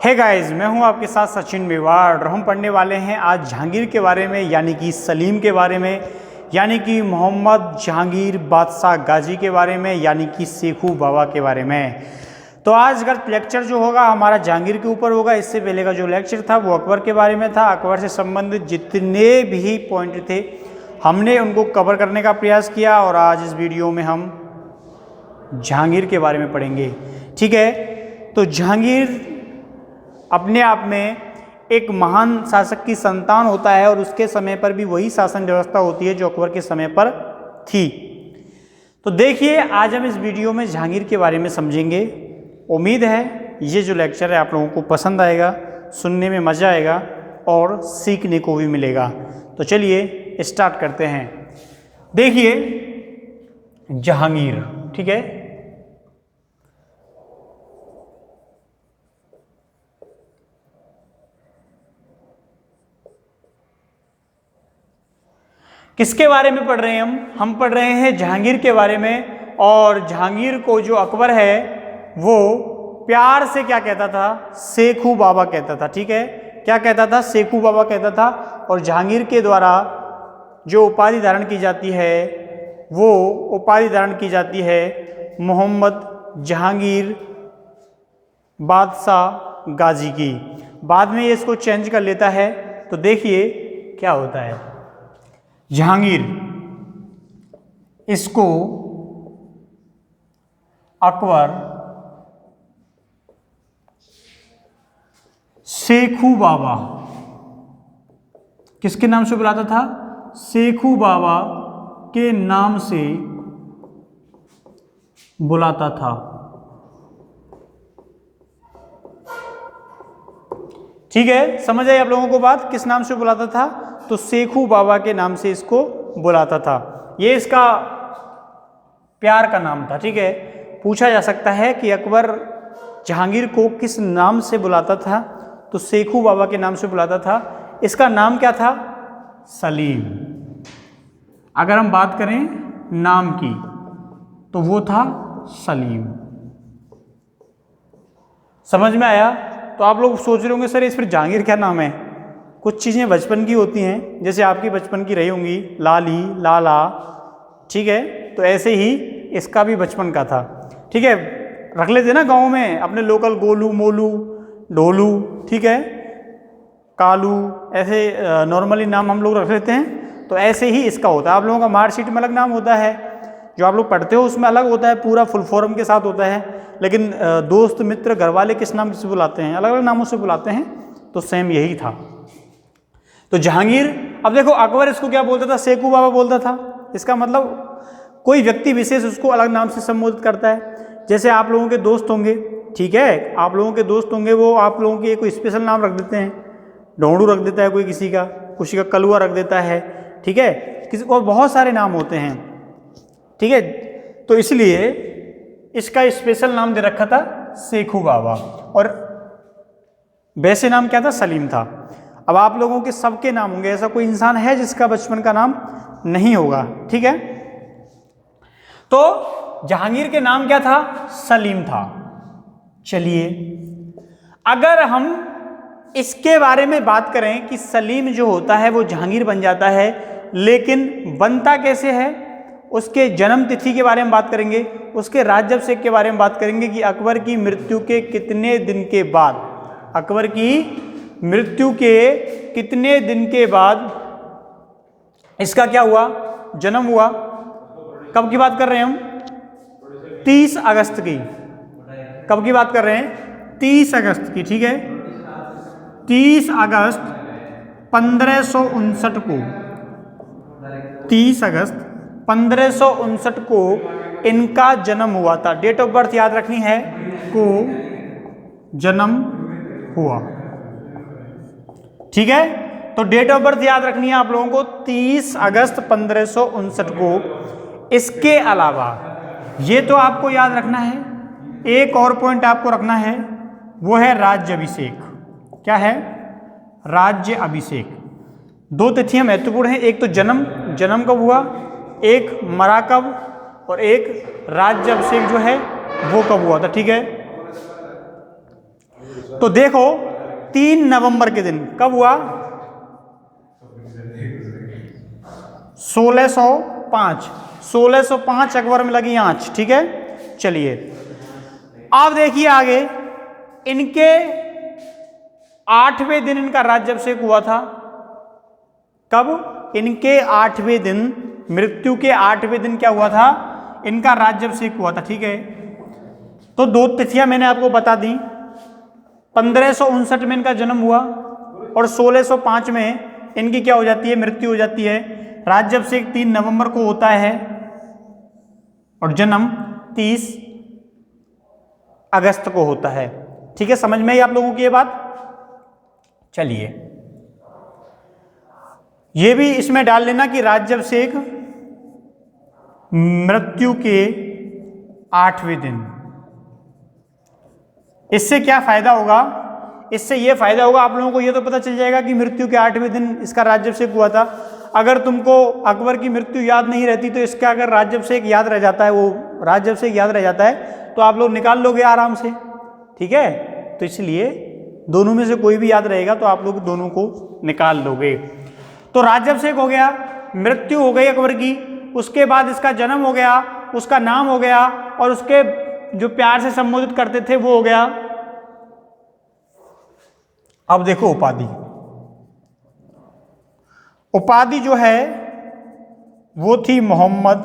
Hey guys, मैं हूं आपके साथ सचिन मेवाड़ और हम पढ़ने वाले हैं आज जहांगीर के बारे में, यानी कि सलीम के बारे में, यानी कि मोहम्मद जहांगीर बादशाह गाजी के बारे में, यानी कि शेखू बाबा के बारे में। तो आज का लेक्चर जो होगा हमारा जहांगीर के ऊपर होगा। इससे पहले का जो लेक्चर था वो अकबर के बारे में था। अकबर से संबंधित जितने भी पॉइंट थे हमने उनको कवर करने का प्रयास किया और आज इस वीडियो में हम जहांगीर के बारे में पढ़ेंगे। ठीक है, तो जहांगीर अपने आप में एक महान शासक की संतान होता है और उसके समय पर भी वही शासन व्यवस्था होती है जो अकबर के समय पर थी। तो देखिए, आज हम इस वीडियो में जहांगीर के बारे में समझेंगे। उम्मीद है ये जो लेक्चर है आप लोगों को पसंद आएगा, सुनने में मज़ा आएगा और सीखने को भी मिलेगा। तो चलिए स्टार्ट करते हैं। देखिए जहांगीर, ठीक है, किसके बारे में पढ़ रहे हैं हम पढ़ रहे हैं जहांगीर के बारे में। और जहांगीर को जो अकबर है वो प्यार से क्या कहता था? शेखू बाबा कहता था। ठीक है, क्या कहता था? शेखू बाबा कहता था। और जहांगीर के द्वारा जो उपाधि धारण की जाती है वो उपाधि धारण की जाती है मोहम्मद जहांगीर बादशाह गाजी की। बाद में ये इसको चेंज कर लेता है। तो देखिए क्या होता है। जहांगीर इसको अकबर शेखू बाबा किसके नाम से बुलाता था? शेखू बाबा के नाम से बुलाता था। ठीक है, समझ आई आप लोगों को बात? किस नाम से बुलाता था? तो शेखू बाबा के नाम से इसको बुलाता था। ये इसका प्यार का नाम था। ठीक है, पूछा जा सकता है कि अकबर जहांगीर को किस नाम से बुलाता था? तो शेखू बाबा के नाम से बुलाता था। इसका नाम क्या था? सलीम। अगर हम बात करें नाम की तो वो था सलीम। समझ में आया? तो आप लोग सोच रहे होंगे सर इस फिर जहांगीर क्या नाम है? कुछ चीज़ें बचपन की होती हैं, जैसे आपकी बचपन की रही होंगी लाली, लाला। ठीक है, तो ऐसे ही इसका भी बचपन का था। ठीक है, रख लेते ना गाँव में अपने लोकल गोलू, मोलू, ढोलू, ठीक है, कालू, ऐसे नॉर्मली नाम हम लोग रख लेते हैं। तो ऐसे ही इसका होता है। आप लोगों का मार्कशीट में अलग नाम होता है, जो आप लोग पढ़ते हो उसमें अलग होता है, पूरा फुल फॉर्म के साथ होता है। लेकिन दोस्त मित्र घर वाले किस नाम से बुलाते हैं? अलग अलग नामों से बुलाते हैं। तो सेम यही था। तो जहांगीर, अब देखो अकबर इसको क्या बोलता था? शेखू बाबा बोलता था। इसका मतलब कोई व्यक्ति विशेष उसको अलग नाम से संबोधित करता है। जैसे आप लोगों के दोस्त होंगे, ठीक है, आप लोगों के दोस्त होंगे, वो आप लोगों के कोई स्पेशल नाम रख देते हैं। ढोंडू रख देता है कोई, किसी का कलुआ रख देता है। ठीक है, किसी को बहुत सारे नाम होते हैं। ठीक है, तो इसलिए इसका स्पेशल नाम दे रखा था शेखू बाबा और वैसे नाम क्या था? सलीम था। अब आप लोगों के सबके नाम होंगे, ऐसा कोई इंसान है जिसका बचपन का नाम नहीं होगा। ठीक है, तो जहांगीर के नाम क्या था? सलीम था। चलिए, अगर हम इसके बारे में बात करें कि सलीम जो होता है वो जहांगीर बन जाता है, लेकिन बनता कैसे है, उसके जन्म तिथि के बारे में बात करेंगे, उसके राज्याभिषेक के बारे में बात करेंगे कि अकबर की मृत्यु के कितने दिन के बाद, अकबर की मृत्यु के कितने दिन के बाद इसका क्या हुआ? जन्म हुआ। कब की बात कर रहे हैं हम? 30 अगस्त की। कब की बात कर रहे हैं? 30 अगस्त की। ठीक है, 30 अगस्त 1559 को, 30 अगस्त 1559 को इनका जन्म हुआ था। डेट ऑफ बर्थ याद रखनी है, को जन्म हुआ। ठीक है, तो डेट ऑफ बर्थ याद रखनी है आप लोगों को 30 अगस्त 1559 को। इसके अलावा ये तो आपको याद रखना है, एक और पॉइंट आपको रखना है, वो है राज्य अभिषेक। क्या है? राज्य अभिषेक। दो तिथियां महत्वपूर्ण हैं, एक तो जन्म कब हुआ, एक मरा कब, और एक राज्य अभिषेक जो है वो कब हुआ था। ठीक है, तो देखो 3 नवंबर के दिन कब हुआ? 1605 अकबर में लगी आंच। ठीक है, चलिए अब देखिए आगे, इनके 8वें दिन इनका राज्याभिषेक हुआ था। कब? इनके 8वें दिन, मृत्यु के 8वें दिन क्या हुआ था? इनका राज्याभिषेक हुआ था। ठीक है, तो 2 तिथियां मैंने आपको बता दी। 1559 में इनका जन्म हुआ और 1605 में इनकी क्या हो जाती है? मृत्यु हो जाती है। राज्याभिषेक 3 नवंबर को होता है और जन्म 30 अगस्त को होता है। ठीक है, समझ में आई आप लोगों की ये बात? चलिए ये भी इसमें डाल लेना कि राज्याभिषेक मृत्यु के 8वें दिन। इससे क्या फायदा होगा? इससे ये फायदा होगा आप लोगों को ये तो पता चल जाएगा कि मृत्यु के 8वें दिन इसका राज्याभिषेक हुआ था। अगर तुमको अकबर की मृत्यु याद नहीं रहती तो इसका अगर राज्याभिषेक याद रह जाता है, वो राज्याभिषेक याद रह जाता है तो आप लोग निकाल लोगे आराम से। ठीक है, तो इसलिए दोनों में से कोई भी याद रहेगा तो आप लोग दोनों को निकाल लोगे। तो राज्याभिषेक हो गया, मृत्यु हो गई अकबर की, उसके बाद इसका जन्म हो गया, उसका नाम हो गया और उसके जो प्यार से संबोधित करते थे वो हो गया। अब देखो उपाधि, उपाधि जो है वो थी मोहम्मद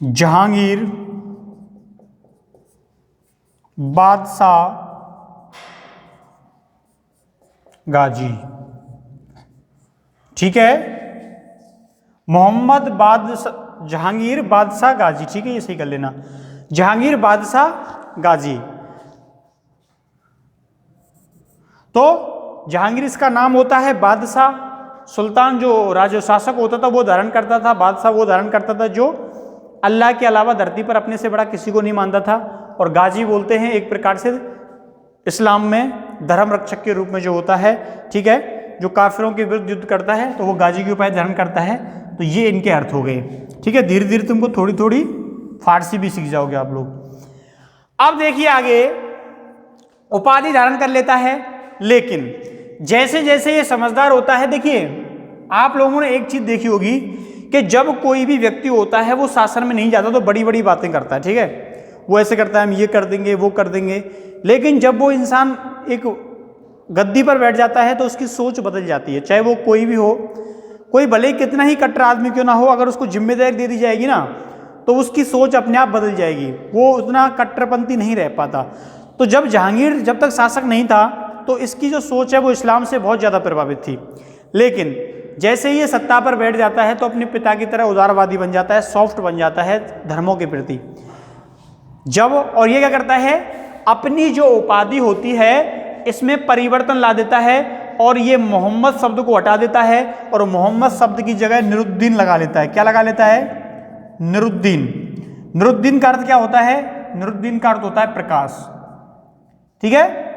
जहांगीर बादशाह गाजी। ठीक है, मोहम्मद जहांगीर बादशाह गाजी। ठीक है, ये सही कर लेना, जहांगीर बादशाह गाजी। तो जहांगीर इसका नाम होता है। बादशाह, सुल्तान जो राज शासक होता था वो धारण करता था, बादशाह वो धारण करता था जो अल्लाह के अलावा धरती पर अपने से बड़ा किसी को नहीं मानता था। और गाजी बोलते हैं एक प्रकार से इस्लाम में धर्म रक्षक के रूप में जो होता है। ठीक है, जो काफिरों के विरुद्ध युद्ध करता है तो वो गाजी की उपाधि धारण करता है। तो ये इनके अर्थ हो गए। ठीक है, धीरे धीरे तुमको थोड़ी थोड़ी फारसी भी सीख जाओगे आप लोग। अब देखिए आगे, उपाधि धारण कर लेता है, लेकिन जैसे जैसे ये समझदार होता है, देखिए आप लोगों ने एक चीज देखी होगी कि जब कोई भी व्यक्ति होता है वो शासन में नहीं जाता तो बड़ी बड़ी बातें करता है। ठीक है, वो ऐसे करता है हम ये कर देंगे वो कर देंगे, लेकिन जब वो इंसान एक गद्दी पर बैठ जाता है तो उसकी सोच बदल जाती है। चाहे वो कोई भी हो, कोई भले ही कितना ही कट्टर आदमी क्यों ना हो, अगर उसको जिम्मेदारी दे दी जाएगी ना तो उसकी सोच अपने आप बदल जाएगी, वो उतना कट्टरपंथी नहीं रह पाता। तो जब जहांगीर जब तक शासक नहीं था तो इसकी जो सोच है वो इस्लाम से बहुत ज़्यादा प्रभावित थी। लेकिन जैसे ही ये सत्ता पर बैठ जाता है तो अपने पिता की तरह उदारवादी बन जाता है, सॉफ्ट बन जाता है धर्मों के प्रति। जब और ये क्या करता है, अपनी जो उपाधि होती है इसमें परिवर्तन ला देता है और ये मोहम्मद शब्द को हटा देता है और मोहम्मद शब्द की जगह निरुद्दीन लगा लेता है। क्या लगा लेता है? निरुद्दीन। निरुद्दीन का अर्थ क्या होता है? निरुद्दीन का अर्थ होता है प्रकाश। ठीक है,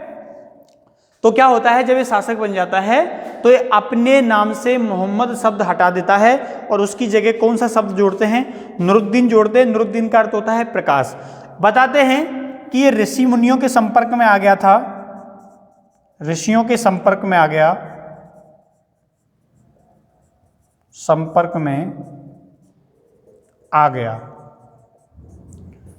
तो क्या होता है जब ये शासक बन जाता है तो ये अपने नाम से मोहम्मद शब्द हटा देता है और उसकी जगह कौन सा शब्द जोड़ते हैं? निरुद्दीन जोड़ते हैं। निरुद्दीन का अर्थ होता है प्रकाश। बताते हैं कि ये ऋषि मुनियों के संपर्क में आ गया था, ऋषियों के संपर्क में आ गया, संपर्क में आ गया।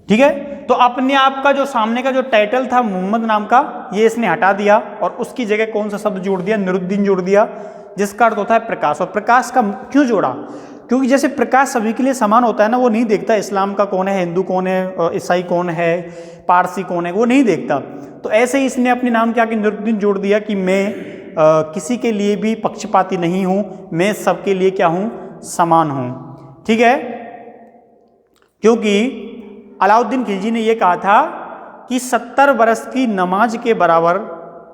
ठीक है, तो अपने आप का जो सामने का जो टाइटल था मोहम्मद नाम का, ये इसने हटा दिया और उसकी जगह कौन सा शब्द जोड़ दिया? निरुद्दीन जोड़ दिया, जिसका अर्थ होता है प्रकाश। और प्रकाश का क्यों जोड़ा? क्योंकि जैसे प्रकाश सभी के लिए समान होता है ना, वो नहीं देखता इस्लाम का कौन है, हिंदू कौन है, ईसाई कौन है, पारसी कौन है, वो नहीं देखता। तो ऐसे ही इसने अपने नाम क्या कि निरुद्दीन जोड़ दिया कि मैं किसी के लिए भी पक्षपाती नहीं हूं, मैं सबके लिए क्या हूं? समान हूं। ठीक है, क्योंकि अलाउद्दीन खिलजी ने यह कहा था कि 70 बरस की नमाज के बराबर,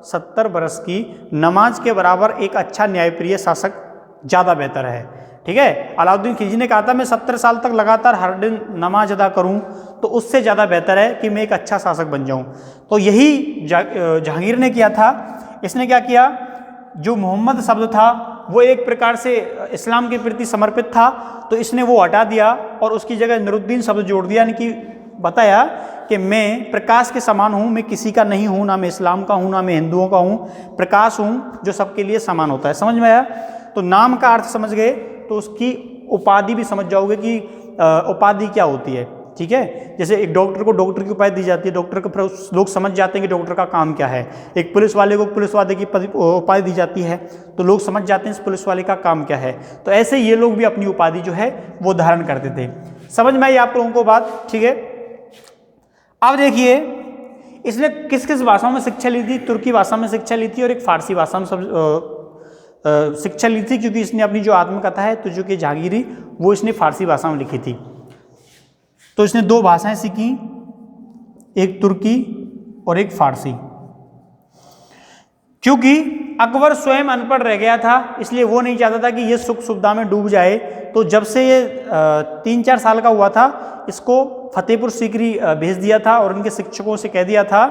70 बरस की नमाज के बराबर एक अच्छा न्यायप्रिय शासक ज़्यादा बेहतर है। ठीक है, अलाउद्दीन खिलजी ने कहा था मैं 70 साल तक लगातार हर दिन नमाज अदा करूं तो उससे ज़्यादा बेहतर है कि मैं एक अच्छा शासक बन जाऊं। तो यही जहांगीर ने किया था। इसने क्या किया, जो मोहम्मद शब्द था वो एक प्रकार से इस्लाम के प्रति समर्पित था, तो इसने वो हटा दिया और उसकी जगह निरुद्दीन शब्द जोड़ दिया, यानी कि बताया कि मैं प्रकाश के समान हूँ, मैं किसी का नहीं हूँ, ना मैं इस्लाम का हूँ ना मैं हिंदुओं का हूँ, प्रकाश हूँ जो सबके लिए समान होता है। समझ में आया? तो नाम का अर्थ समझ गए तो उसकी उपाधि भी समझ जाओगे कि उपाधि क्या होती है। ठीक है, जैसे एक डॉक्टर को डॉक्टर की उपाधि दी जाती है, डॉक्टर को लोग समझ जाते हैं कि डॉक्टर का काम क्या है। एक पुलिस वाले को पुलिस वाले की उपाधि दी जाती है तो लोग समझ जाते हैं इस पुलिस वाले का काम क्या है। तो ऐसे ये लोग भी अपनी उपाधि जो है वो धारण करते थे। समझ में आई आप लोगों को बात? ठीक है, अब देखिए इसने किस किस भाषाओं में शिक्षा ली थी? तुर्की भाषा में शिक्षा ली थी और एक फारसी भाषा में शिक्षा ली थी, क्योंकि इसने अपनी जो आत्मकथा है तुझो की जहांगीरी वो इसने फारसी भाषा में लिखी थी। तो इसने 2 भाषाएं सीखी, एक तुर्की और एक फारसी। क्योंकि अकबर स्वयं अनपढ़ रह गया था इसलिए वो नहीं चाहता था कि ये सुख सुविधा में डूब जाए। तो जब से ये 3-4 साल का हुआ था इसको फतेहपुर सीकरी भेज दिया था और उनके शिक्षकों से कह दिया था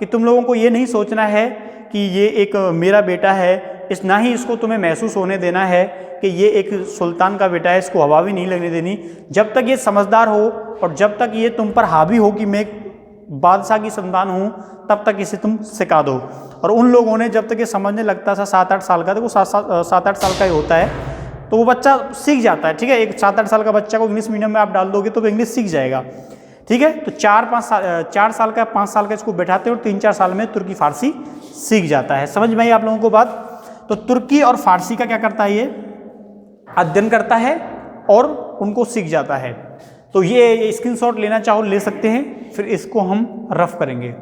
कि तुम लोगों को ये नहीं सोचना है कि ये एक मेरा बेटा है, ना ही इसको तुम्हें महसूस होने देना है कि ये एक सुल्तान का बेटा है, इसको हवा भी नहीं लगने देनी। जब तक ये समझदार हो और जब तक ये तुम पर हावी हो कि मैं बादशाह की संतान हूँ तब तक इसे तुम सिखा दो। और उन लोगों ने जब तक ये समझने लगता था 7-8 साल का, देखो 7-8 साल का ही होता है तो वो बच्चा सीख जाता है। ठीक है, एक 7-8 साल का बच्चा को इंग्लिश मीडियम में आप डाल दोगे तो वो इंग्लिश सीख जाएगा। ठीक है, तो 4 साल का 5 साल का इसको बैठाते हैं और 3-4 साल में तुर्की फारसी सीख जाता है। समझ में आई आप लोगों को बात? तो तुर्की और फारसी का क्या करता है, ये अध्ययन करता है और उनको सीख जाता है। तो ये स्क्रीनशॉट लेना चाहो ले सकते हैं, फिर इसको हम रफ करेंगे।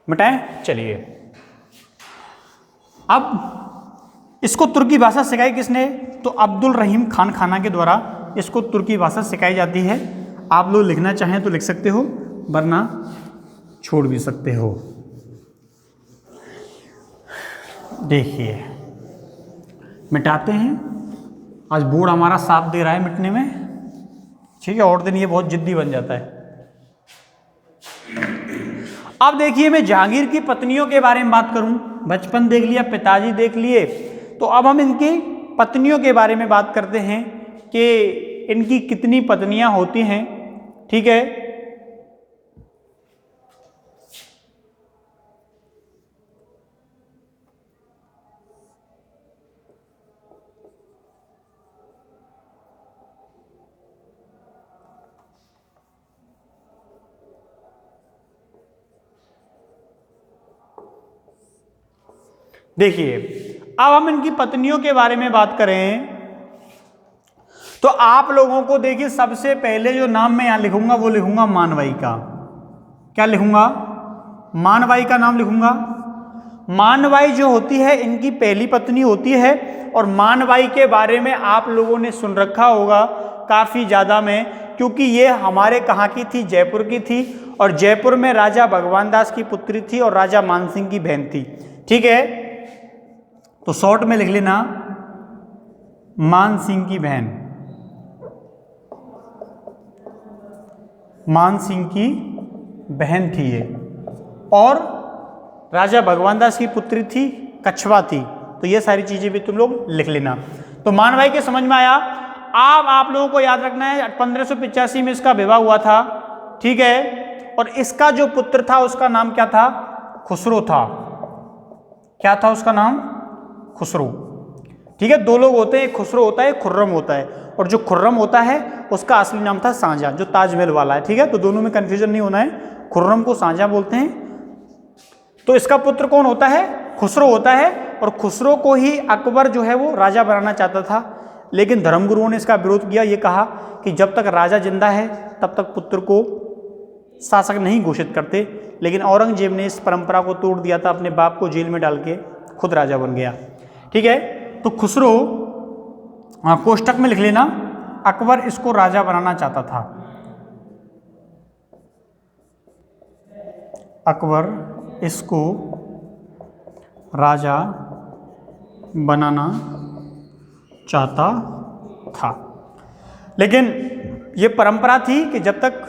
मिटाएं? चलिए, अब इसको तुर्की भाषा सिखाई किसने? तो अब्दुल रहीम खान खाना के द्वारा इसको तुर्की भाषा सिखाई जाती है। आप लोग लिखना चाहें तो लिख सकते हो, वरना छोड़ भी सकते हो। देखिए मिटाते हैं, आज बोर्ड हमारा साथ दे रहा है मिटने में। ठीक है, और दिन ये बहुत जिद्दी बन जाता है। अब देखिए मैं जहांगीर की पत्नियों के बारे में बात करूं। बचपन देख लिया, पिताजी देख लिए, तो अब हम इनकी पत्नियों के बारे में बात करते हैं कि इनकी कितनी पत्नियां होती हैं। ठीक है, देखिए अब हम इनकी पत्नियों के बारे में बात करें तो आप लोगों को देखिए सबसे पहले जो नाम मैं यहां लिखूंगा वो लिखूंगा मानवाई का। क्या लिखूंगा? मानवाई का नाम लिखूंगा। मानवाई जो होती है इनकी पहली पत्नी होती है और मानवाई के बारे में आप लोगों ने सुन रखा होगा काफी ज्यादा में, क्योंकि ये हमारे कहाँ की थी? जयपुर की थी, और जयपुर में राजा भगवान दास की पुत्री थी और राजा मानसिंह की बहन थी। ठीक है, तो शॉर्ट में लिख लेना मान सिंह की बहन, मान सिंह की बहन थी ये, और राजा भगवान दास की पुत्री थी, कछवा थी। तो ये सारी चीजें भी तुम लोग लिख लेना। तो मानवाई के समझ में आया। अब आप लोगों को याद रखना है 1585 में इसका विवाह हुआ था। ठीक है, और इसका जो पुत्र था उसका नाम क्या था? खुसरो था। क्या था उसका नाम? खुसरो। ठीक है, 2 लोग होते हैं, एक खुसरो होता है, एक खुर्रम होता है, और जो खुर्रम होता है उसका असली नाम था शाहजहां, जो ताजमहल वाला है। ठीक है, तो दोनों में कंफ्यूजन नहीं होना है, खुर्रम को शाहजहां बोलते हैं। तो इसका पुत्र कौन होता है? खुसरो होता है, और खुसरो को ही अकबर जो है वो राजा बनाना चाहता था, लेकिन धर्मगुरुओं ने इसका विरोध किया। ये कहा कि जब तक राजा जिंदा है तब तक पुत्र को शासक नहीं घोषित करते। लेकिन औरंगजेब ने इस परंपरा को तोड़ दिया था, अपने बाप को जेल में डाल के खुद राजा बन गया। ठीक है, तो खुसरो कोष्टक में लिख लेना, अकबर इसको राजा बनाना चाहता था। अकबर इसको राजा बनाना चाहता था, लेकिन ये परंपरा थी कि जब तक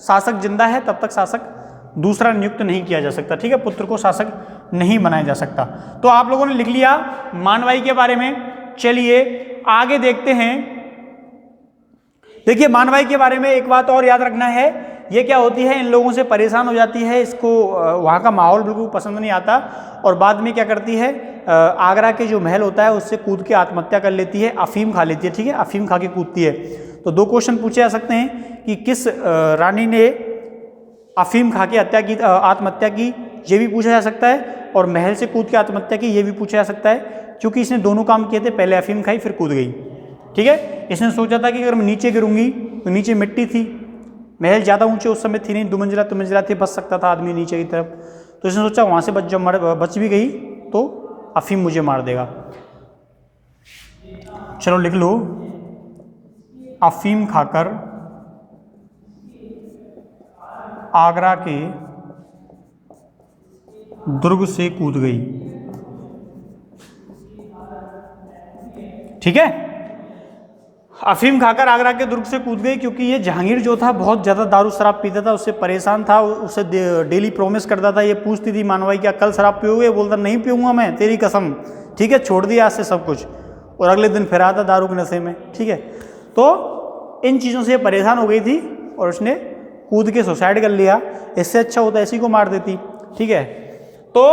शासक जिंदा है तब तक शासक दूसरा नियुक्त नहीं किया जा सकता। ठीक है, पुत्र को शासक नहीं बनाया जा सकता। तो आप लोगों ने लिख लिया मानवाई के बारे में। चलिए आगे देखते हैं देखिए मानवाई के बारे में एक बात और याद रखना है, ये क्या होती है, इन लोगों से परेशान हो जाती है, इसको वहाँ का माहौल बिल्कुल पसंद नहीं आता और बाद में क्या करती है, आगरा के जो महल होता है उससे कूद के आत्महत्या कर लेती है, अफीम खा लेती है, ठीक है, अफीम खा के कूदती है। तो 2 क्वेश्चन पूछे जा सकते हैं कि किस रानी ने अफीम खा के आत्महत्या की, ये भी पूछा जा सकता है, और महल से कूद के आत्महत्या की, ये भी पूछा जा सकता है, क्योंकि इसने दोनों काम किए थे, पहले अफीम खाई फिर कूद गई, ठीक है। इसने सोचा था कि अगर मैं नीचे गिरूंगी तो नीचे मिट्टी थी, महल ज़्यादा ऊंचे उस समय थी नहीं, 2 मंजिला थे, बच सकता था आदमी नीचे की तरफ, तो इसने सोचा वहाँ से बच भी गई तो अफीम मुझे मार देगा। चलो लिख लो, अफीम खाकर आगरा के दुर्ग से कूद गई, ठीक है। अफीम खाकर आगरा के दुर्ग से कूद गई क्योंकि ये जहांगीर जो था बहुत ज़्यादा दारू शराब पीता था, उससे परेशान था, उसे डेली प्रॉमिस करता था। ये पूछती थी मानवाई क्या कल शराब पियोगे, बोलता नहीं पीऊंगा मैं, तेरी कसम, ठीक है, छोड़ दिया आज से सब कुछ, और अगले दिन फिर आता दारू के नशे में, ठीक है। तो इन चीज़ों से परेशान हो गई थी और उसने कूद के सुसाइड कर लिया, इससे अच्छा होता इसी को मार देती, ठीक है। तो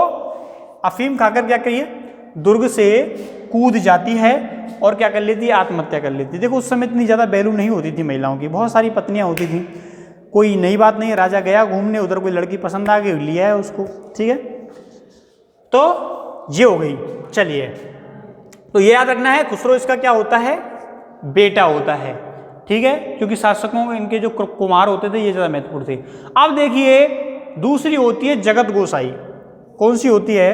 अफीम खाकर क्या करिए, दुर्ग से कूद जाती है और क्या कर लेती है, आत्महत्या कर लेती है। देखो उस समय इतनी ज़्यादा वैल्यू नहीं होती थी महिलाओं की, बहुत सारी पत्नियां होती थी, कोई नई बात नहीं, राजा गया घूमने, उधर कोई लड़की पसंद आ गई, लिया है उसको, ठीक है। तो ये हो गई। चलिए, तो ये याद रखना है, खुसरो इसका क्या होता है, बेटा होता है, ठीक है, क्योंकि शासकों में इनके जो कुमार होते थे ये ज़्यादा महत्वपूर्ण थे। अब देखिए दूसरी होती है जगत गोसाई। कौन सी होती है,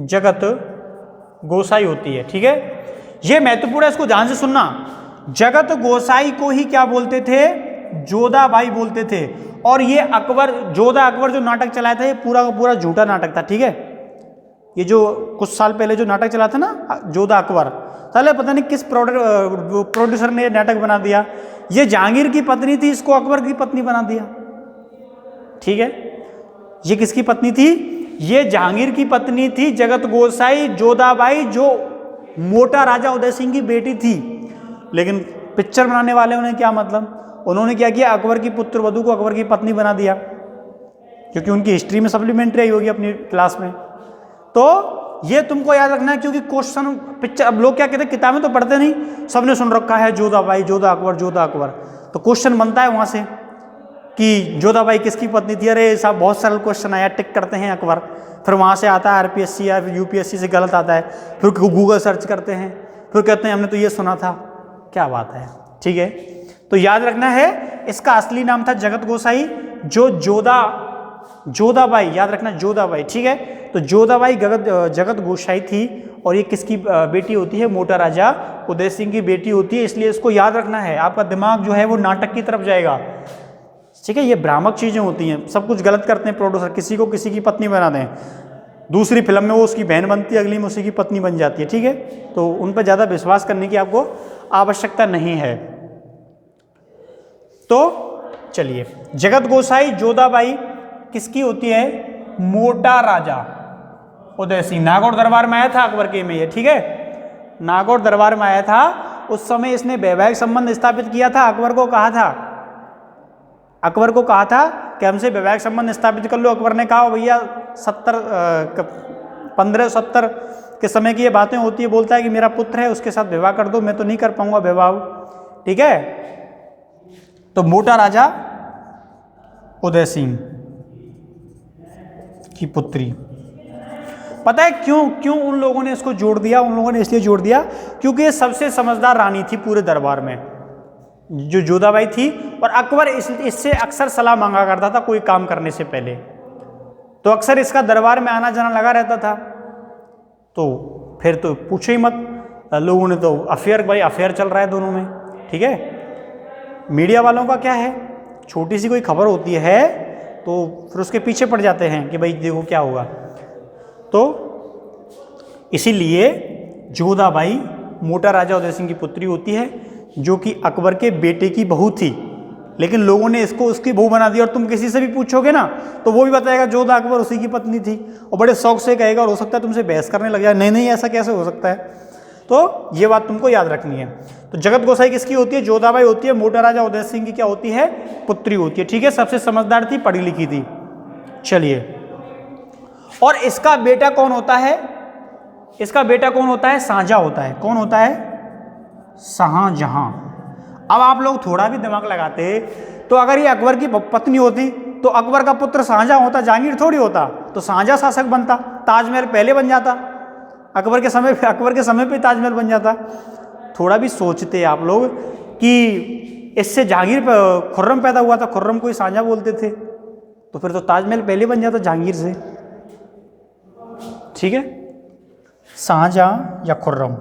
जगत गोसाई होती है, ठीक है। ये महत्वपूर्ण है, इसको ध्यान से सुनना। जगत गोसाई को ही क्या बोलते थे, जोधाबाई बोलते थे। और ये अकबर, जोधा अकबर जो नाटक चलाया था, ये पूरा का पूरा झूठा नाटक था, ठीक है। ये जो कुछ साल पहले जो नाटक चला था ना, जोधा अकबर, साले पता नहीं किस प्रोड्यूसर ने नाटक बना दिया। ये जहांगीर की पत्नी थी, इसको अकबर की पत्नी बना दिया, ठीक है। ये किसकी पत्नी थी, ये जहांगीर की पत्नी थी, जगत गोसाई जोधाबाई, जो मोटा राजा उदय सिंह की बेटी थी। लेकिन पिक्चर बनाने वाले ने क्या मतलब, उन्होंने क्या किया, अकबर की पुत्र वधू को अकबर की पत्नी बना दिया, क्योंकि उनकी हिस्ट्री में सप्लीमेंट्री आई होगी अपनी क्लास में। तो ये तुमको याद रखना है, क्योंकि क्वेश्चन पिक्चर, अब लोग क्या कहते हैं, किताबें तो पढ़ते नहीं, सबने सुन रखा है जोधाबाई, जोधा अकबर, जोधा अकबर, तो क्वेश्चन बनता है वहां से कि जोधाबाई किसकी पत्नी थी। अरे साहब बहुत सरल क्वेश्चन आया, टिक करते हैं अकबर, फिर वहाँ से आता है आरपीएससी या यूपीएससी से गलत आता है, फिर गूगल सर्च करते हैं, फिर कहते हैं हमने तो ये सुना था, क्या बात है, ठीक है। तो याद रखना है, इसका असली नाम था जगत गोसाई, जो जोधाबाई, याद रखना जोधाबाई, ठीक है। तो जोधाबाई जगत गोसाई थी, और ये किसकी बेटी होती है, मोटा राजा उदय सिंह की बेटी होती है। इसलिए इसको याद रखना है, आपका दिमाग जो है वो नाटक की तरफ जाएगा, ठीक है। ये भ्रामक चीजें होती हैं, सब कुछ गलत करते हैं प्रोड्यूसर, किसी को किसी की पत्नी बना दें, दूसरी फिल्म में वो उसकी बहन बनती है, अगली में उसी की पत्नी बन जाती है, ठीक है। तो उन पर ज़्यादा विश्वास करने की आपको आवश्यकता नहीं है। तो चलिए, जगत गोसाई जोधाबाई किसकी होती है, मोटा राजा उदय सिंह। नागौर दरबार में आया था अकबर के में, ये ठीक है, नागौर दरबार में आया था, उस समय इसने वैवाहिक संबंध स्थापित किया था। अकबर को कहा था कि हमसे वैवाहिक संबंध स्थापित कर लो। अकबर ने कहा भैया 1570 के समय की ये बातें होती है, बोलता है कि मेरा पुत्र है उसके साथ विवाह कर दो, मैं तो नहीं कर पाऊंगा विवाह, ठीक है। तो मोटा राजा उदय सिंह की पुत्री, पता है क्यों उन लोगों ने इसको जोड़ दिया, उन लोगों ने इसलिए जोड़ दिया क्योंकि ये सबसे समझदार रानी थी पूरे दरबार में, जो जोधाबाई थी। और अकबर इससे अक्सर सलाह मांगा करता था कोई काम करने से पहले, तो अक्सर इसका दरबार में आना जाना लगा रहता था। तो फिर तो पूछो ही मत, लोगों ने तो अफेयर चल रहा है दोनों में, ठीक है। मीडिया वालों का क्या है, छोटी सी कोई खबर होती है तो फिर उसके पीछे पड़ जाते हैं कि भाई देखो क्या होगा। तो इसीलिए जोधाबाई मोटा राजा उदय सिंह की पुत्री होती है, जो कि अकबर के बेटे की बहू थी, लेकिन लोगों ने इसको उसकी बहू बना दिया। और तुम किसी से भी पूछोगे ना तो वो भी बताएगा जोधा अकबर उसी की पत्नी थी, और बड़े शौक से कहेगा, और हो सकता है तुमसे बहस करने लग जाए, नहीं ऐसा कैसे हो सकता है, तो ये बात तुमको याद रखनी है। तो जगत गोसाई किसकी होती है? जोधाबाई होती है। मोटा राजा उदय सिंह की क्या होती है? पुत्री होती है। ठीक है, सबसे समझदार थी, पढ़ी लिखी थी। चलिए, और इसका बेटा कौन होता है? इसका बेटा कौन होता है? शाहजहां होता है। कौन होता है? शाहजहां। अब आप लोग थोड़ा भी दिमाग लगाते तो अगर ये अकबर की पत्नी होती तो अकबर का पुत्र शाहजहां होता, जहांगीर थोड़ी होता। तो शाहजहां शासक बनता, ताजमहल पहले बन जाता, अकबर के समय पे ताजमहल बन जाता। थोड़ा भी सोचते आप लोग कि इससे जहांगीर खुर्रम पैदा हुआ था, खुर्रम को ही शाहजहां बोलते थे, तो फिर तो ताजमहल पहले बन जाता जहांगीर से। ठीक है, शाहजहां या खुर्रम।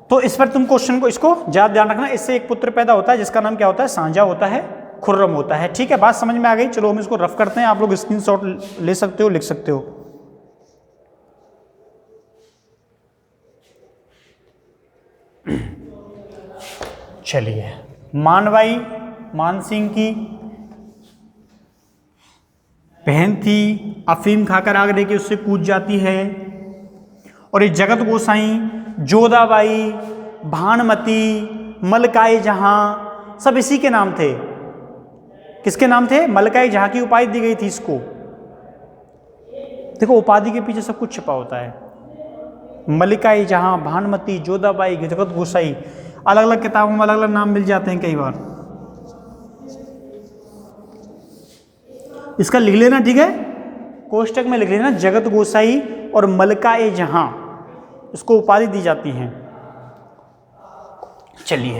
तो इस पर तुम क्वेश्चन को इसको ज्यादा ध्यान रखना। इससे एक पुत्र पैदा होता है जिसका नाम क्या होता है? शाहजहां होता है, खुर्रम होता है। ठीक है, बात समझ में आ गई। चलो हम इसको रफ करते हैं, आप लोग स्क्रीनशॉट ले सकते हो, लिख सकते हो। चलिए, मानबाई मान सिंह की बहन थी, अफीम खाकर आगरे के उससे कूद जाती है। और ये जगत गोसाई, जोधाबाई, भानुमति, मलकाई जहां, सब इसी के नाम थे। किसके नाम थे? मलकाई जहां की उपाधि दी गई थी इसको। देखो, उपाधि के पीछे सब कुछ छिपा होता है। मलकाई जहां, भानुमति, जोधाबाई, जगत गोसाई, अलग अलग किताबों में अलग अलग नाम मिल जाते हैं कई बार। इसका लिख लेना, ठीक है, कोष्टक में लिख लेना, जगत गोसाई और मलकाई जहां, इसको उपाधि दी जाती हैं। चलिए,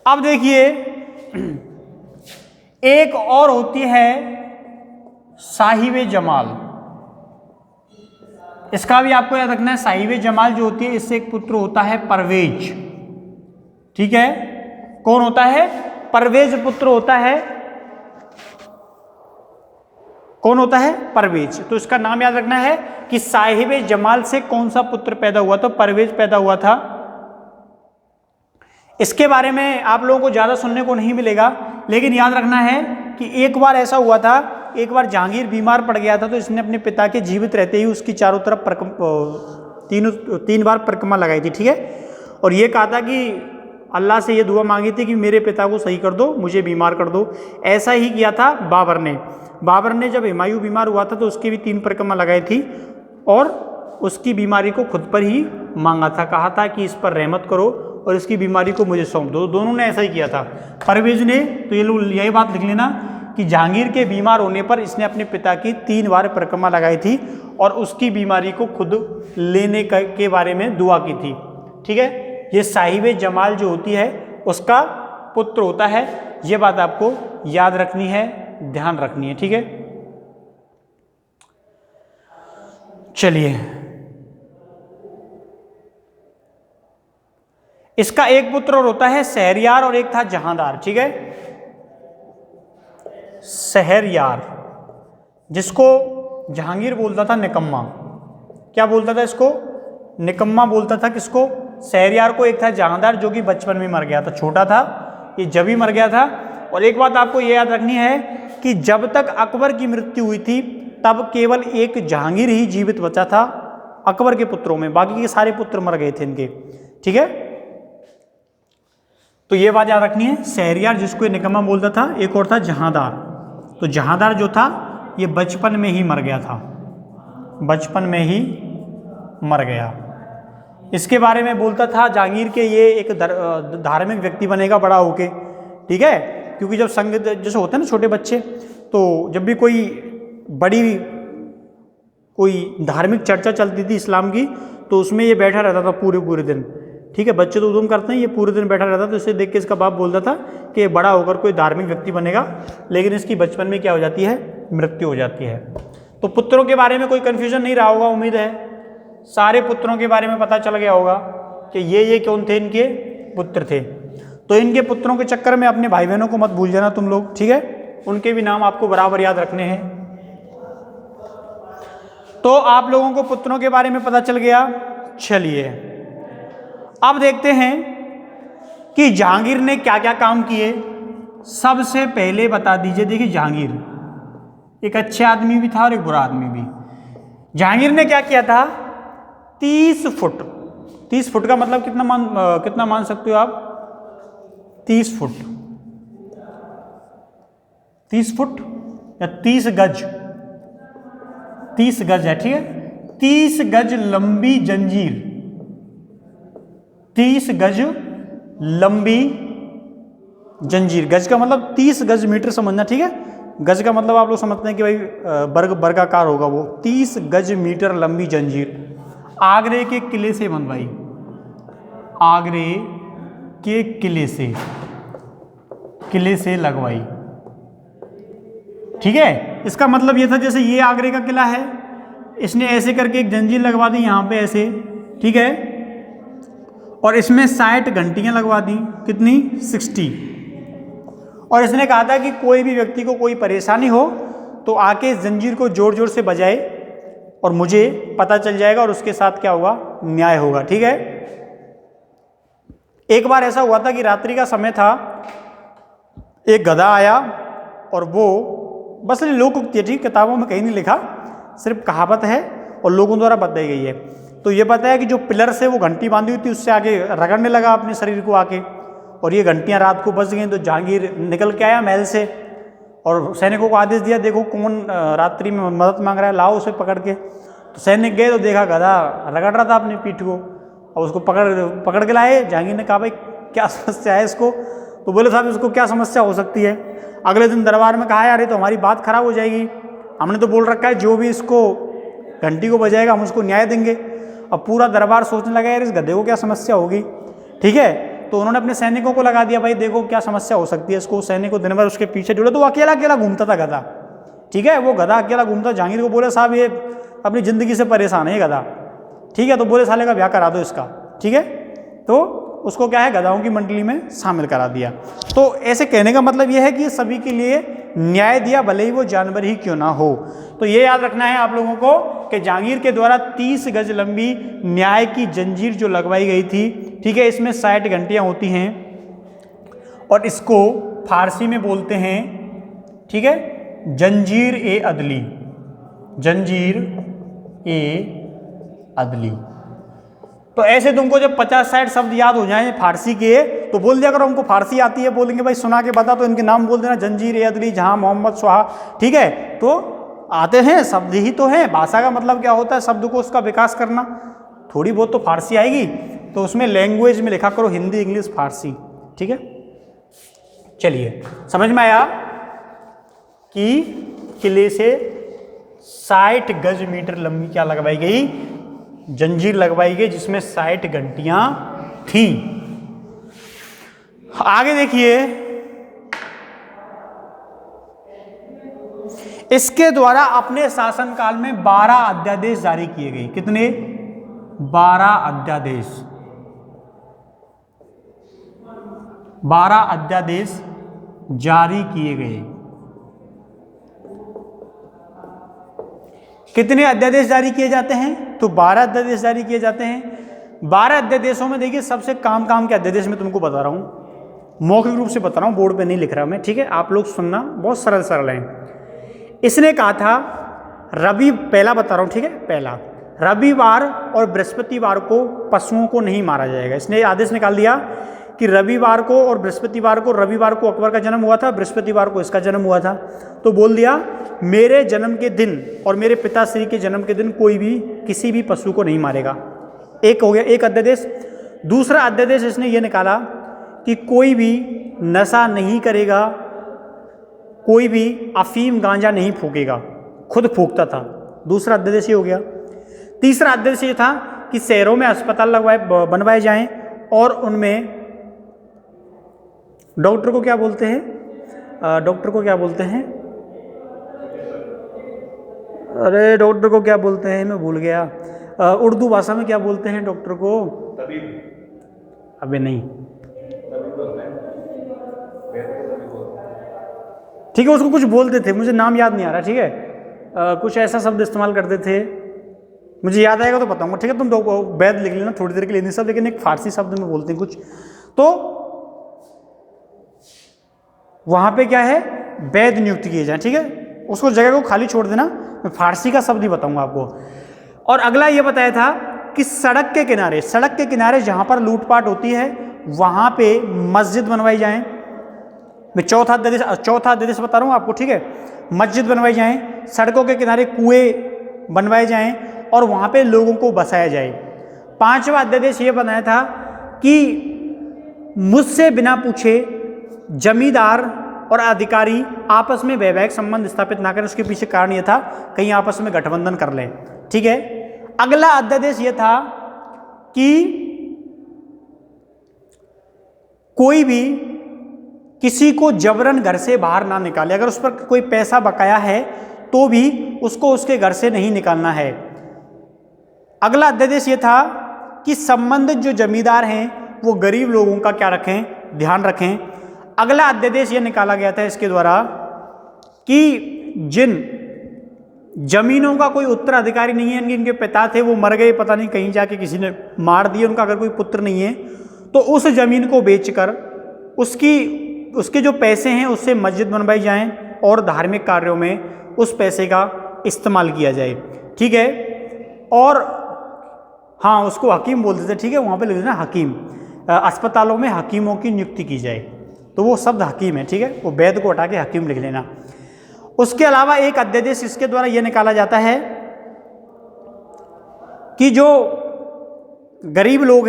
अब देखिए, एक और होती है साहिबे जमाल। इसका भी आपको याद रखना है। साहिबे जमाल जो होती है, इससे एक पुत्र होता है परवेज। ठीक है, कौन होता है? परवेज पुत्र होता है। कौन होता है? परवेज। तो इसका नाम याद रखना है कि साहिबे जमाल से कौन सा पुत्र पैदा हुआ? तो परवेज पैदा हुआ था। इसके बारे में आप लोगों को ज्यादा सुनने को नहीं मिलेगा, लेकिन याद रखना है कि एक बार ऐसा हुआ था, एक बार जहांगीर बीमार पड़ गया था, तो इसने अपने पिता के जीवित रहते ही उसकी चारों तरफ तीन बार परिक्रमा लगाई थी। ठीक है, और ये कहा था कि अल्लाह से ये दुआ मांगी थी कि मेरे पिता को सही कर दो, मुझे बीमार कर दो। ऐसा ही किया था बाबर ने। बाबर ने जब हुमायूं बीमार हुआ था तो उसकी भी 3 परिक्रमा लगाई थी और उसकी बीमारी को खुद पर ही मांगा था, कहा था कि इस पर रहमत करो और इसकी बीमारी को मुझे सौंप दो। दोनों ने ऐसा ही किया था। परवेज ने, तो ये लोग यही बात लिख लेना कि जहांगीर के बीमार होने पर इसने अपने पिता की 3 बार परिक्रमा लगाई थी और उसकी बीमारी को खुद लेने के बारे में दुआ की थी। ठीक है, ये साहिबे जमाल जो होती है उसका पुत्र होता है। ये बात आपको याद रखनी है, ध्यान रखनी है। ठीक है, चलिए, इसका एक पुत्र और होता है शहरयार और एक था जहांदार। ठीक है, शहरयार जिसको जहांगीर बोलता था निकम्मा। क्या बोलता था इसको? निकम्मा बोलता था। किसको? शहरयार को। एक था जहांदार जो कि बचपन में मर गया था, छोटा था, ये जब ही मर गया था। और एक बात आपको ये याद रखनी है कि जब तक अकबर की मृत्यु हुई थी तब केवल एक जहांगीर ही जीवित बचा था अकबर के पुत्रों में, बाकी के सारे पुत्र मर गए थे इनके। ठीक है, तो ये बात याद रखनी है। शहरयार जिसको ये निकम्मा बोलता था, एक और था जहांदार। तो जहांदार जो था ये बचपन में ही मर गया था, बचपन में ही मर गया। इसके बारे में बोलता था जहांगीर के ये एक धार्मिक व्यक्ति बनेगा बड़ा होके। ठीक है, क्योंकि जब संग जैसे होते हैं ना छोटे बच्चे, तो जब भी कोई बड़ी कोई धार्मिक चर्चा चलती थी इस्लाम की, तो उसमें ये बैठा रहता था पूरे दिन। ठीक है, बच्चे तो उधम करते हैं, ये पूरे दिन बैठा रहता था। तो इसे देख के इसका बाप बोलता था कि ये बड़ा होकर कोई धार्मिक व्यक्ति बनेगा, लेकिन इसकी बचपन में क्या हो जाती है? मृत्यु हो जाती है। तो पुत्रों के बारे में कोई कन्फ्यूजन नहीं रहा होगा, उम्मीद है सारे पुत्रों के बारे में पता चल गया होगा कि ये कौन थे, इनके पुत्र थे। तो इनके पुत्रों के चक्कर में अपने भाई बहनों को मत भूल जाना तुम लोग। ठीक है, उनके भी नाम आपको बराबर याद रखने हैं। तो आप लोगों को पुत्रों के बारे में पता चल गया। चलिए, अब देखते हैं कि जहांगीर ने क्या क्या काम किए। सबसे पहले बता दीजिए, देखिए जहांगीर एक अच्छे आदमी भी था और एक बुरा आदमी भी। जहांगीर ने क्या किया था, 30 फुट, 30 फुट का मतलब कितना मान सकते हो आप, 30 फुट, 30 फुट या 30 गज, 30 गज है, ठीक है, 30 गज लंबी जंजीर, 30 गज लंबी जंजीर। गज का मतलब 30 गज मीटर समझना, ठीक है। गज का मतलब आप लोग समझते हैं कि भाई वर्गाकार होगा वो। 30 गज मीटर लंबी जंजीर आगरे के किले से बनवाई, आगरे के किले से लगवाई, ठीक है। इसका मतलब ये था, जैसे ये आगरे का किला है, इसने ऐसे करके एक जंजीर लगवा दी यहाँ पे ऐसे, ठीक है, और इसमें 60 घंटियां लगवा दी, कितनी, 60। और इसने कहा था कि कोई भी व्यक्ति को कोई परेशानी हो तो आके इस जंजीर को जोर जोर से बजाए और मुझे पता चल जाएगा और उसके साथ क्या होगा, न्याय होगा, ठीक है। एक बार ऐसा हुआ था कि रात्रि का समय था, एक गधा आया और वो बस लोकोक्ति है, ठीक, किताबों में कहीं नहीं लिखा, सिर्फ कहावत है और लोगों द्वारा बताई गई है। तो ये पता है कि जो पिलर से वो घंटी बांधी हुई थी उससे आगे रगड़ने लगा अपने शरीर को आके, और ये घंटियां रात को बज गई। तो जहांगीर निकल के आया महल से और सैनिकों को आदेश दिया, देखो कौन रात्रि में मदद मांग रहा है, लाओ उसे पकड़ के। तो सैनिक गए तो देखा गधा रगड़ रहा था अपनी पीठ को, और उसको पकड़ के लाए। जहांगीर ने कहा भाई क्या समस्या है इसको, तो बोले साहब इसको क्या समस्या हो सकती है। अगले दिन दरबार में कहा यार ये तो हमारी बात खराब हो जाएगी, हमने तो बोल रखा है जो भी इसको घंटी को बजाएगा हम उसको न्याय देंगे। अब पूरा दरबार सोचने लगा यार इस गधे को क्या समस्या होगी, ठीक है। तो उन्होंने अपने सैनिकों को लगा दिया, भाई देखो क्या समस्या हो सकती है इसको। सैनिकों दिन भर उसके पीछे जुड़े, तो वो अकेला अकेला घूमता था गधा, ठीक है, वो गधा अकेला घूमता। जहांगीर को बोले साहब ये अपनी ज़िंदगी से परेशान है ये गधा, ठीक है। तो बोले साले का ब्याह करा दो इसका, ठीक है। तो उसको क्या है, गधाओं की मंडली में शामिल करा दिया। तो ऐसे कहने का मतलब यह है कि सभी के लिए न्याय दिया, भले ही वो जानवर ही क्यों ना हो। तो ये याद रखना है आप लोगों को कि जहांगीर के द्वारा 30 गज लंबी न्याय की जंजीर जो लगवाई गई थी, ठीक है, इसमें 60 घंटियां होती हैं और इसको फारसी में बोलते हैं, ठीक है, जंजीर ए अदली, जंजीर ए अदली। तो ऐसे तुमको जब 50-60 शब्द याद हो जाएं फारसी के तो बोल दिया करो हमको फारसी आती है, बोलेंगे भाई सुना के बता, तो इनके नाम बोल देना, जंजीर ए अदली, जहां मोहम्मद सुहा, ठीक है। तो आते हैं शब्द ही तो हैं, भाषा का मतलब क्या होता है, शब्द को उसका विकास करना। थोड़ी बहुत तो फारसी आएगी तो उसमें लैंग्वेज में लिखा करो हिंदी, इंग्लिश, फारसी, ठीक है। चलिए समझ में आया कि किले से 60 गज मीटर लंबी क्या लगवाई गई, जंजीर लगवाई गई, जिसमें 60 घंटियां थी। आगे देखिए, इसके द्वारा अपने शासनकाल में 12 अध्यादेश जारी किए गए। कितने, 12 अध्यादेश, 12 अध्यादेश जारी किए गए। कितने अध्यादेश जारी किए जाते हैं, तो 12 अध्यादेश जारी किए जाते हैं। 12 अध्यादेशों में देखिए सबसे काम के अध्यादेश में तुमको बता रहा हूं, मौखिक रूप से बता रहा हूं, बोर्ड पे नहीं लिख रहा मैं, ठीक है, आप लोग सुनना, बहुत सरल है। इसने कहा था पहला बता रहा हूं, ठीक है, पहला, रविवार और बृहस्पतिवार को पशुओं को नहीं मारा जाएगा। इसने आदेश निकाल दिया कि रविवार को और बृहस्पतिवार को, रविवार को अकबर का जन्म हुआ था, बृहस्पतिवार को इसका जन्म हुआ था, तो बोल दिया मेरे जन्म के दिन और मेरे पिताश्री के जन्म के दिन कोई भी किसी भी पशु को नहीं मारेगा। एक हो गया, एक अध्यादेश। दूसरा अध्यादेश इसने ये निकाला कि कोई भी नशा नहीं करेगा, कोई भी अफीम गांजा नहीं फूकेगा, खुद फूकता था। दूसरा अध्यादेश ये हो गया। तीसरा अध्यादेश ये था कि शहरों में अस्पताल बनवाए जाएं और उनमें डॉक्टर को क्या बोलते हैं, डॉक्टर को क्या बोलते हैं, अरे डॉक्टर को क्या बोलते हैं, मैं भूल गया, उर्दू भाषा में क्या बोलते हैं डॉक्टर को, तबीब, अबे नहीं, ठीक है, उसको कुछ बोलते थे, मुझे नाम याद नहीं आ रहा, ठीक है, कुछ ऐसा शब्द इस्तेमाल करते थे, मुझे याद आएगा तो बताऊंगा, ठीक है। तुम वैद लिख लेना थोड़ी देर के लिए, नहीं सब, लेकिन एक फारसी शब्द में बोलते हैं कुछ। तो वहाँ पे क्या है, वैद नियुक्त किए जाएं। ठीक है, उसको जगह को खाली छोड़ देना, मैं फारसी का शब्द ही बताऊंगा आपको। और अगला ये बताया था कि सड़क के किनारे जहाँ पर लूटपाट होती है वहाँ पे मस्जिद बनवाई जाए। मैं चौथा अध्यादेश बता रहा हूँ आपको। ठीक है, मस्जिद बनवाई जाए, सड़कों के किनारे कुएं बनवाए जाएं और वहाँ पे लोगों को बसाया जाए। पांचवा अध्यादेश ये बनाया था कि मुझसे बिना पूछे जमींदार और अधिकारी आपस में वैवाहिक संबंध स्थापित ना करें। उसके पीछे कारण ये था कहीं आपस में गठबंधन कर लें। ठीक है, अगला अध्यादेश ये था कि कोई भी किसी को जबरन घर से बाहर ना निकाले। अगर उस पर कोई पैसा बकाया है तो भी उसको उसके घर से नहीं निकालना है। अगला अध्यादेश ये था कि संबंधित जो जमींदार हैं वो गरीब लोगों का क्या रखें, ध्यान रखें। अगला अध्यादेश ये निकाला गया था इसके द्वारा कि जिन जमीनों का कोई उत्तराधिकारी नहीं है, इनके पिता थे वो मर गए, पता नहीं कहीं जाके किसी ने मार दिए, उनका अगर कोई पुत्र नहीं है तो उस जमीन को बेचकर उसके जो पैसे हैं उससे मस्जिद बनवाई जाएं और धार्मिक कार्यों में उस पैसे का इस्तेमाल किया जाए। ठीक है, और हाँ, उसको हकीम बोलते थे। ठीक है, वहाँ पे लिख देना हकीम। अस्पतालों में हकीमों की नियुक्ति की जाए, तो वो शब्द हकीम है। ठीक है, वो वैद को हटा के हकीम लिख लेना। उसके अलावा एक अध्यादेश इसके द्वारा यह निकाला जाता है कि जो गरीब लोग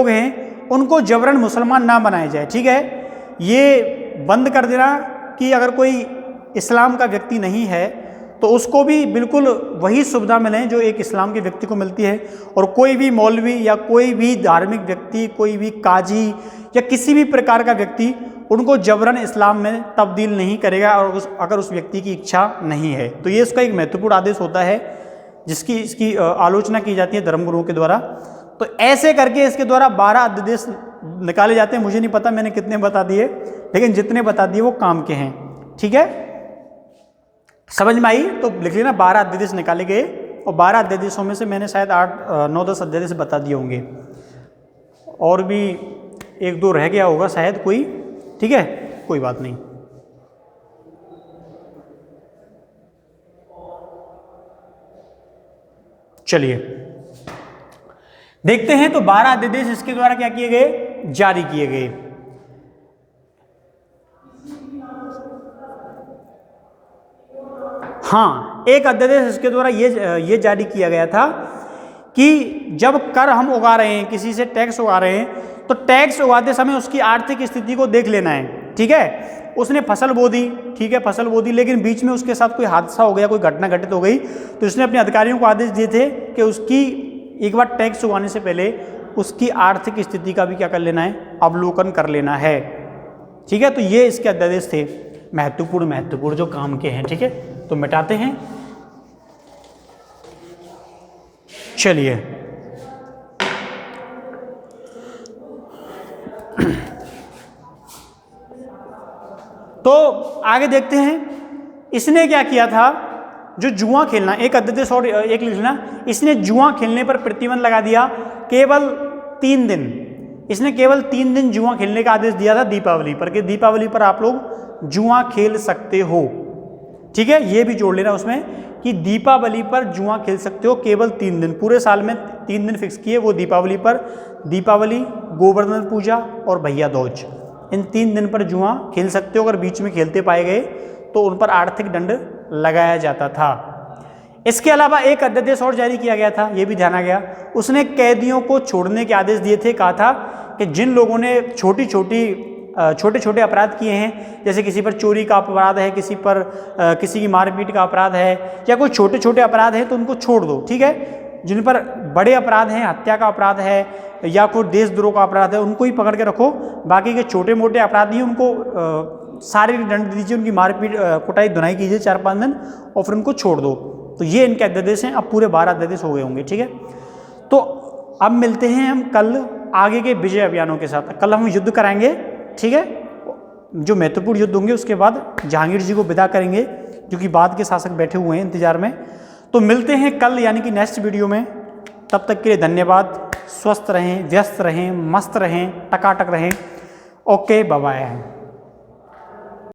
हैं उनको जबरन मुसलमान ना बनाया जाए। ठीक है, ये बंद कर देना कि अगर कोई इस्लाम का व्यक्ति नहीं है तो उसको भी बिल्कुल वही सुविधा मिले जो एक इस्लाम के व्यक्ति को मिलती है। और कोई भी मौलवी या कोई भी धार्मिक व्यक्ति, कोई भी काजी या किसी भी प्रकार का व्यक्ति उनको जबरन इस्लाम में तब्दील नहीं करेगा और अगर उस व्यक्ति की इच्छा नहीं है। तो ये इसका एक महत्वपूर्ण आदेश होता है इसकी आलोचना की जाती है धर्मगुरुओं के द्वारा। तो ऐसे करके इसके द्वारा 12 अध्यादेश निकाले जाते हैं। मुझे नहीं पता मैंने कितने बता दिए, लेकिन जितने बता दिए वो काम के हैं। ठीक है, समझ में आई? तो लिख लेना 12 अध्यादेश निकाले गए और 12 अध्यादेशों में से मैंने शायद 8-9-10 अध्यादेश बता दिए होंगे, और भी 1-2 रह गया होगा शायद कोई। ठीक है, कोई बात नहीं। चलिए देखते हैं। तो 12 अध्यादेश इसके द्वारा क्या किए गए, जारी किए गए। हाँ, एक अध्यादेश इसके द्वारा ये जारी किया गया था कि जब कर हम उगा रहे हैं, किसी से टैक्स उगा रहे हैं, तो टैक्स उगाते समय उसकी आर्थिक स्थिति को देख लेना है। ठीक है, उसने फसल बो दी, ठीक है, फसल बो दी, लेकिन बीच में उसके साथ कोई हादसा हो गया, कोई घटना घटित हो गई, तो उसने अपने अधिकारियों को आदेश दिए थे कि उसकी एक बार टैक्स उगाने से पहले उसकी आर्थिक स्थिति का भी क्या कर लेना है, अवलोकन कर लेना है। ठीक है, तो ये इसके अध्यादेश थे महत्वपूर्ण जो काम के हैं। ठीक है, तो मिटाते हैं। चलिए तो आगे देखते हैं इसने क्या किया था। जो जुआ खेलना, एक अध्यादेश और एक लिखना, इसने जुआ खेलने पर प्रतिबंध लगा दिया केवल 3 दिन। इसने केवल 3 दिन जुआ खेलने का आदेश दिया था दीपावली पर, कि दीपावली पर आप लोग जुआ खेल सकते हो। ठीक है, ये भी जोड़ लेना उसमें कि दीपावली पर जुआ खेल सकते हो केवल 3 दिन। पूरे साल में 3 दिन फिक्स किए, वो दीपावली पर। दीपावली, गोवर्धन पूजा और भैया दूज, इन 3 दिन पर जुआ खेल सकते हो। अगर बीच में खेलते पाए गए तो उन पर आर्थिक दंड लगाया जाता था। इसके अलावा एक अध्यादेश और जारी किया गया था, ये भी ध्यान आ गया। उसने कैदियों को छोड़ने के आदेश दिए थे। कहा था कि जिन लोगों ने छोटे छोटे अपराध किए हैं, जैसे किसी पर चोरी का अपराध है, किसी पर किसी की मारपीट का अपराध है, या कोई छोटे छोटे अपराध है, तो उनको छोड़ दो। ठीक है, जिन पर बड़े अपराध हैं, हत्या का अपराध है या कोई देशद्रोह का अपराध है, उनको ही पकड़ के रखो। बाकी के छोटे मोटे अपराधी उनको शारीरिक दंड दीजिए, उनकी मारपीट कुटाई धुनाई कीजिए 4-5 दिन और फिर उनको छोड़ दो। तो ये इनके अध्यादेश हैं। अब पूरे 12 अध्यादेश हो गए होंगे। ठीक है, तो अब मिलते हैं हम कल आगे के विजय अभियानों के साथ। कल हम युद्ध कराएंगे। ठीक है, जो महत्वपूर्ण युद्ध होंगे उसके बाद जहांगीर जी को विदा करेंगे, जो कि बाद के शासक बैठे हुए हैं इंतजार में। तो मिलते हैं कल, यानी कि नेक्स्ट वीडियो में। तब तक के लिए धन्यवाद। स्वस्थ रहें, व्यस्त रहें, मस्त रहें, टकाटक रहें। Okay, bye bye.